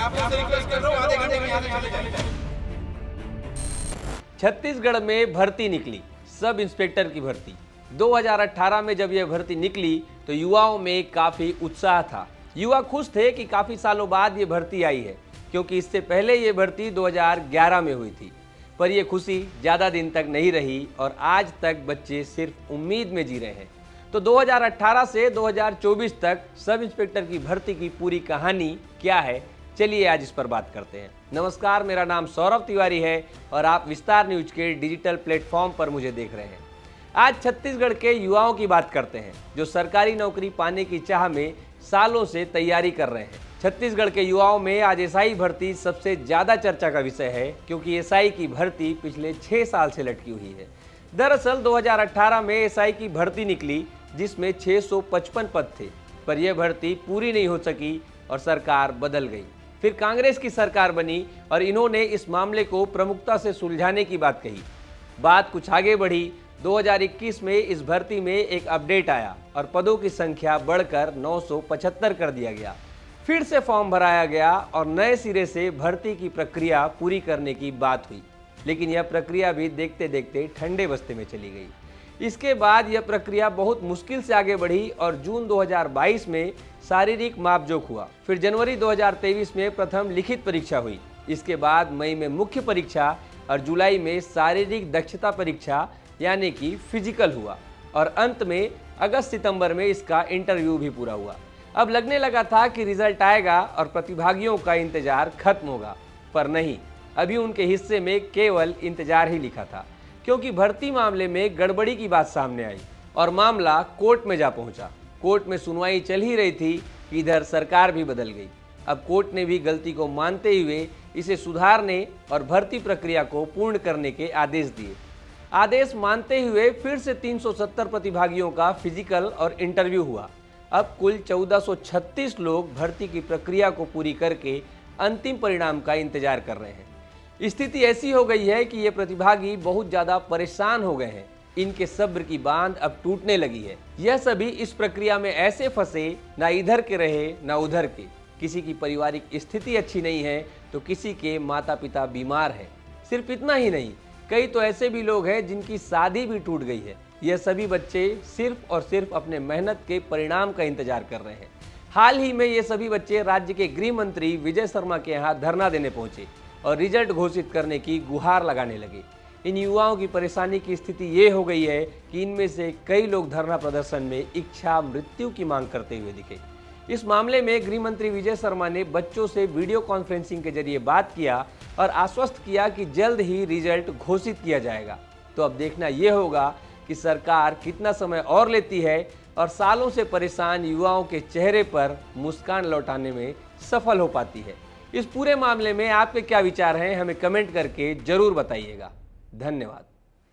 आप लोग से रिक्वेस्ट कर रहा हूं आधे घंटे में यहाँ से चले जाइए। छत्तीसगढ़ में भर्ती निकली, सब इंस्पेक्टर की भर्ती। 2018 में जब यह भर्ती निकली तो युवाओं में काफी उत्साह था। युवा खुश थे कि काफी सालों बाद ये भर्ती आई है, क्योंकि इससे पहले ये भर्ती 2011 में हुई थी। पर यह खुशी ज्यादा दिन तक नहीं रही और आज तक बच्चे सिर्फ उम्मीद में जी रहे हैं। तो 2018 से 2024 तक सब इंस्पेक्टर की भर्ती की पूरी कहानी क्या है, चलिए आज इस पर बात करते हैं। नमस्कार, मेरा नाम सौरभ तिवारी है और आप विस्तार न्यूज के डिजिटल प्लेटफॉर्म पर मुझे देख रहे हैं। आज छत्तीसगढ़ के युवाओं की बात करते हैं जो सरकारी नौकरी पाने की चाह में सालों से तैयारी कर रहे हैं। छत्तीसगढ़ के युवाओं में आज एसआई भर्ती सबसे ज्यादा चर्चा का विषय है, क्योंकि एसआई की भर्ती पिछले 6 साल से लटकी हुई है। दरअसल 2018 में एसआई की भर्ती निकली, जिसमें 655 पद थे, पर यह भर्ती पूरी नहीं हो सकी और सरकार बदल गई। फिर कांग्रेस की सरकार बनी और इन्होंने इस मामले को प्रमुखता से सुलझाने की बात कही। बात कुछ आगे बढ़ी। 2021 में इस भर्ती में एक अपडेट आया और पदों की संख्या बढ़कर 975 कर दिया गया। फिर से फॉर्म भराया गया और नए सिरे से भर्ती की प्रक्रिया पूरी करने की बात हुई, लेकिन यह प्रक्रिया भी देखते देखते ठंडे बस्ते में चली गई। इसके बाद यह प्रक्रिया बहुत मुश्किल से आगे बढ़ी और जून 2022 में शारीरिक मापजोख हुआ। फिर जनवरी 2023 में प्रथम लिखित परीक्षा हुई। इसके बाद मई में मुख्य परीक्षा और जुलाई में शारीरिक दक्षता परीक्षा यानी कि फिजिकल हुआ और अंत में अगस्त सितंबर में इसका इंटरव्यू भी पूरा हुआ। अब लगने लगा था कि रिजल्ट आएगा और प्रतिभागियों का इंतजार खत्म होगा, पर नहीं, अभी उनके हिस्से में केवल इंतजार ही लिखा था, क्योंकि भर्ती मामले में गड़बड़ी की बात सामने आई और मामला कोर्ट में जा पहुंचा। कोर्ट में सुनवाई चल ही रही थी कि इधर सरकार भी बदल गई। अब कोर्ट ने भी गलती को मानते हुए इसे सुधारने और भर्ती प्रक्रिया को पूर्ण करने के आदेश दिए। आदेश मानते हुए फिर से 370 प्रतिभागियों का फिजिकल और इंटरव्यू हुआ। अब कुल 1436 लोग भर्ती की प्रक्रिया को पूरी करके अंतिम परिणाम का इंतजार कर रहे हैं। स्थिति ऐसी हो गई है कि ये प्रतिभागी बहुत ज़्यादा परेशान हो गए हैं। इनके सब्र की बांध अब टूटने लगी है। यह सभी इस प्रक्रिया में ऐसे फंसे, ना इधर के रहे ना उधर के। किसी की पारिवारिक स्थिति अच्छी नहीं है तो किसी के माता पिता बीमार हैं। सिर्फ इतना ही नहीं, कई तो ऐसे भी लोग हैं जिनकी शादी भी टूट गई है। यह सभी बच्चे सिर्फ और सिर्फ अपने मेहनत के परिणाम का इंतजार कर रहे हैं। हाल ही में ये सभी बच्चे राज्य के गृह मंत्री विजय शर्मा के यहाँ धरना देने पहुंचे और रिजल्ट घोषित करने की गुहार लगाने लगे। इन युवाओं की परेशानी की स्थिति ये हो गई है कि इनमें से कई लोग धरना प्रदर्शन में इच्छा मृत्यु की मांग करते हुए दिखे। इस मामले में गृह मंत्री विजय शर्मा ने बच्चों से वीडियो कॉन्फ्रेंसिंग के जरिए बात किया और आश्वस्त किया कि जल्द ही रिजल्ट घोषित किया जाएगा। तो अब देखना यह होगा कि सरकार कितना समय और लेती है और सालों से परेशान युवाओं के चेहरे पर मुस्कान लौटाने में सफल हो पाती है। इस पूरे मामले में आपके क्या विचार हैं, हमें कमेंट करके जरूर बताइएगा। धन्यवाद।